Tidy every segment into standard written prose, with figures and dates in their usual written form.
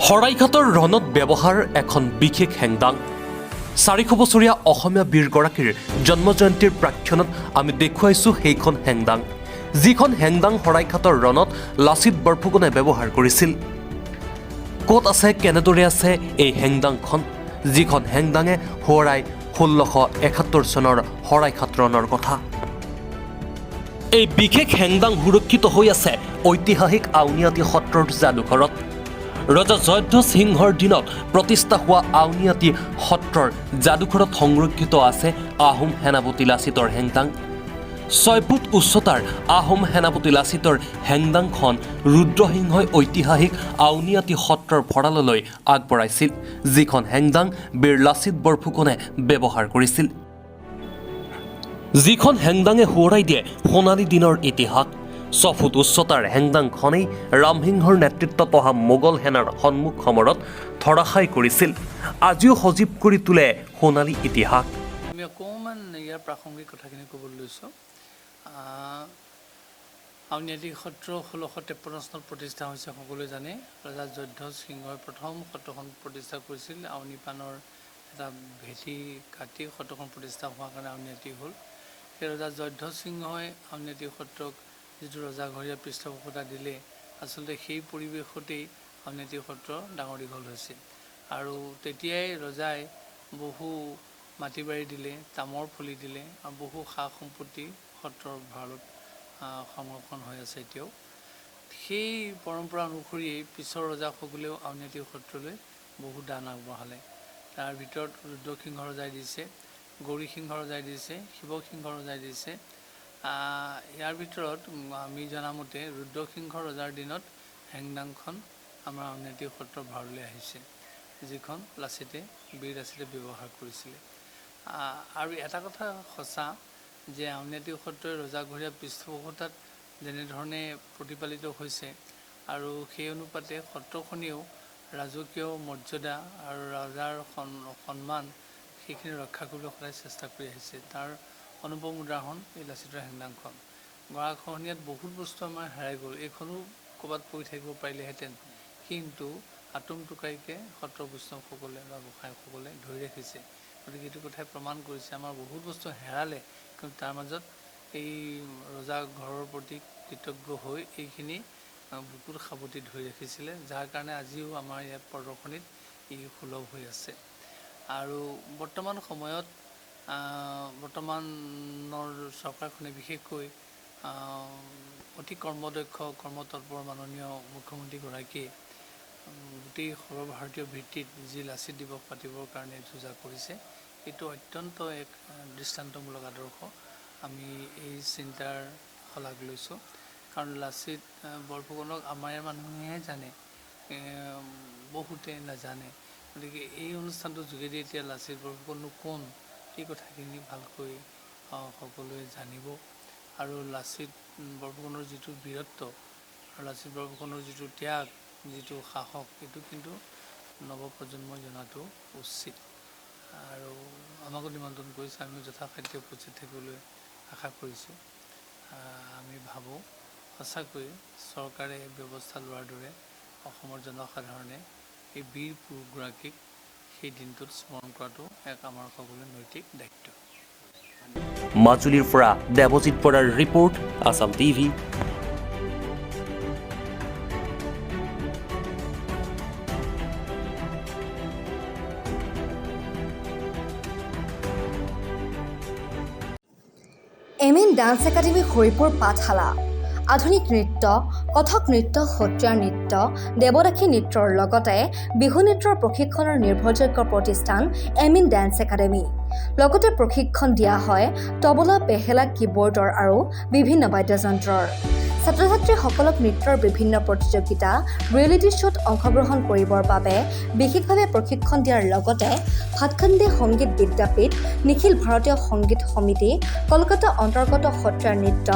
শৰাইঘাটৰ ৰণত ব্যৱহাৰ এখন বিশেষ হেংদাং 400 বছৰীয়া অসমীয়া বীৰগৰাকীৰ জন্মজয়ন্তীৰ প্ৰাক্ষণত আমি দেখুৱাইছোঁ সেইখন হেংদাং যিখন হেংদাং শৰাইঘাটৰ ৰণত লাচিত বৰফুকনে ব্যৱহাৰ কৰিছিল ক'ত আছে কেনেদৰে আছে এই হেংদাংখন যিখন হেংদাঙে সোঁৱৰাই 1671 চনৰ শৰাইঘাট ৰণৰ কথা এই বিশেষ হেংদাং সুৰক্ষিত হৈ আছে ঐতিহাসিক আউনীআটী সত্ৰৰ যাদুঘৰত ৰজা জয়ধ্বজ সিংহৰ দিনত প্ৰতিষ্ঠা হোৱা আউনীআটী সত্ৰৰ যাদুঘৰত সংৰক্ষিত আছে আহোম সেনাপতি লাচিতৰ হেংদাং 6 ফুট উচ্চতাৰ আহোম সেনাপতি লাচিতৰ হেংদাংখন ৰুদ্ৰসিংহই ঐতিহাসিক আউনীআটী সত্ৰৰ ভঁৰাললৈ আগবঢ়াইছিল যিখন হেংদাং বীৰ লাচিত বৰফুকনে ব্যৱহাৰ কৰিছিল যিখন হেংদাঙে সোঁৱৰাই দিয়ে সোণালী দিনৰ ইতিহাস 6 ফুট উচ্চতাৰ হেংদাংখনেই ৰামসিংহৰ নেতৃত্বত অহা মোগল সেনাৰ সন্মুখ সমৰত ধৰাশায়ী কৰিছিল আজিও সজীৱ কৰি তোলে সোণালী ইতিহাস আমি অকণমান ইয়াৰ প্ৰাসংগিক কথাখিনি ক'বলৈ লৈছোঁ আউনীআটী সত্ৰ 1653 চনত প্ৰতিষ্ঠা হৈছে সকলোৱে জানে ৰজা জয়ধ্বজ সিংহই প্ৰথম সত্ৰখন প্ৰতিষ্ঠা কৰিছিল আউনী পাণৰ এটা ভেটি কাটি সত্ৰখন প্ৰতিষ্ঠা হোৱাৰ কাৰণে আউনীআটী হ'ল সেই ৰজা জয়ধ্বজ সিংহই আউনীআটী সত্ৰক যিটো ৰজাঘৰীয়া পৃষ্ঠপোষকতা দিলে আচলতে সেই পৰিৱেশতেই আউনীআটী সত্ৰ ডাঙৰ দীঘল হৈছিল আৰু তেতিয়াই ৰজাই বহু মাটি বাৰী দিলে তামৰ ফলি দিলে আৰু বহু সা সম্পত্তি সত্ৰৰ ভঁৰালত সংৰক্ষণ হৈ আছে এতিয়াও সেই পৰম্পৰা অনুসৰিয়েই পিছৰ ৰজাসকলেও আউনীআটী সত্ৰলৈ বহু দান আগবঢ়ালে তাৰ ভিতৰত ৰুদ্ৰসিংহ ৰজাই দিছে গৌৰীসিংহ ৰজাই দিছে শিৱসিংহ ৰজাই দিছে ইয়াৰ ভিতৰত আমি জনামতে ৰুদ্ৰসিংহ ৰজাৰ দিনত হেংদাংখন আমাৰ আউনীআটী সত্ৰৰ ভঁৰাললৈ আহিছে যিখন বীৰ লাচিতে ব্যৱহাৰ কৰিছিলে আৰু এটা কথা সঁচা যে আউনীআটী সত্ৰই ৰজাঘৰীয়া পৃষ্ঠপোষকতাত যেনেধৰণে প্ৰতিপালিত হৈছে আৰু সেই অনুপাতে সত্ৰখনেও ৰাজকীয় মৰ্যাদা আৰু ৰজাৰ সন্মান সেইখিনি ৰক্ষা কৰিবলৈ সদায় চেষ্টা কৰি আহিছে তাৰ অনুপম উদাহৰণ এই লাচিতৰ হেংদাংখন গৰাখহনীয়াত বহুত বস্তু আমাৰ হেৰাই গ'ল এইখনো ক'ৰবাত পৰি থাকিব পাৰিলেহেঁতেন কিন্তু আটোম টোকাৰিকৈ সত্ৰ বৈষ্ণৱসকলে বা গোসাঁইসকলে ধৰি ৰাখিছে গতিকে এইটো কথাই প্ৰমাণ কৰিছে আমাৰ বহুত বস্তু হেৰালে কিন্তু তাৰ মাজত এই ৰজা ঘৰৰ প্ৰতি কৃতজ্ঞ হৈ এইখিনি বুকুত সাৱটি ধৰি ৰাখিছিলে যাৰ কাৰণে আজিও আমাৰ ইয়াত প্ৰদৰ্শনীত ই সুলভ হৈ আছে আৰু বৰ্তমান সময়ত বৰ্তমানৰ চৰকাৰখনে বিশেষকৈ অতি কৰ্মদক্ষ কৰ্মতৎপৰ মাননীয় মুখ্যমন্ত্ৰীগৰাকীয়ে গোটেই সৰ্বভাৰতীয় ভিত্তিত যি লাচিত দিৱস পাতিবৰ কাৰণে যোজা কৰিছে এইটো অত্যন্ত এক দৃষ্টান্তমূলক আদৰ্শ আমি এই চিন্তাৰ শলাগ লৈছোঁ কাৰণ লাচিত বৰফুকনক আমাৰ ইয়াৰ মানুহেহে জানে বহুতে নাজানে গতিকে এই অনুষ্ঠানটোৰ যোগেদি এতিয়া লাচিত বৰফুকননো কোন এই কথাখিনি ভালকৈ সকলোৱে জানিব আৰু লাচিত বৰফুকনৰ যিটো বীৰত্ব আৰু লাচিত বৰফুকনৰ যিটো ত্যাগ যিটো সাহস এইটো কিন্তু নৱপ্ৰজন্মই জনাটো উচিত আৰু আমাকো নিমন্ত্ৰণ কৰিছে আমিও যথাসাধ্য উপস্থিত থাকিবলৈ আশা কৰিছোঁ আমি ভাবোঁ সঁচাকৈ চৰকাৰে ব্যৱস্থা লোৱাৰ দৰে অসমৰ জনসাধাৰণে এই বীৰ পুৰুষগৰাকীক সেই দিনটোত স্মৰণ কৰাটো এক আমাৰ সকলোৰে নৈতিক দায়িত্ব মাজুলীৰ পৰা দেৱজিৎ বৰাৰ report Assam TV MN dance academy Haripur পাঠশালা আধুনিক নৃত্য কথক নৃত্য সত্ৰীয়া নৃত্য দেৱদাসী নৃত্যৰ লগতে বিহু নৃত্যৰ প্ৰশিক্ষণৰ নিৰ্ভৰযোগ্য প্ৰতিষ্ঠান এমএন ডান্স একাডেমী লগতে প্ৰশিক্ষণ দিয়া হয় তবলা পেহেলা কীবৰ্ডৰ আৰু বিভিন্ন বাদ্যযন্ত্ৰৰ ছাত্ৰ ছাত্ৰীসকলক নৃত্যৰ বিভিন্ন প্ৰতিযোগিতা ৰিয়েলিটি শ্ব'ত অংশগ্ৰহণ কৰিবৰ বাবে বিশেষভাৱে প্ৰশিক্ষণ দিয়াৰ লগতে ভাতখাণ্ডে সংগীত বিদ্যাপীঠ নিখিল ভাৰতীয় সংগীত সমিতি কলকাতা অন্তৰ্গত সত্ৰীয়া নৃত্য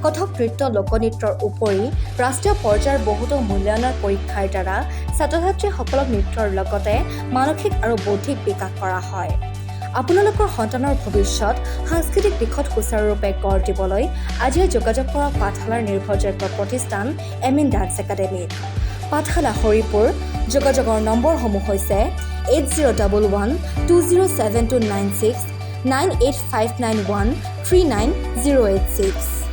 কথক নৃত্য লোকনৃত্যৰ উপৰি ৰাষ্ট্ৰীয় পৰ্যায়ৰ বহুতো মূল্যায়নৰ পৰীক্ষাৰ দ্বাৰা ছাত্ৰ ছাত্ৰীসকলক নৃত্যৰ লগতে মানসিক আৰু বৌদ্ধিক বিকাশ কৰা হয় আপোনালোকৰ সন্তানৰ ভৱিষ্যত সাংস্কৃতিক দিশত সুচাৰুৰূপে গঢ় দিবলৈ আজিয়ে যোগাযোগ কৰক পাঠশালাৰ নিৰ্ভৰযোগ্য প্ৰতিষ্ঠান এমএন ডান্স একাডেমী পাঠশালা হৰিপুৰ যোগাযোগৰ নম্বৰসমূহ হৈছে 8011207296, 98591398086।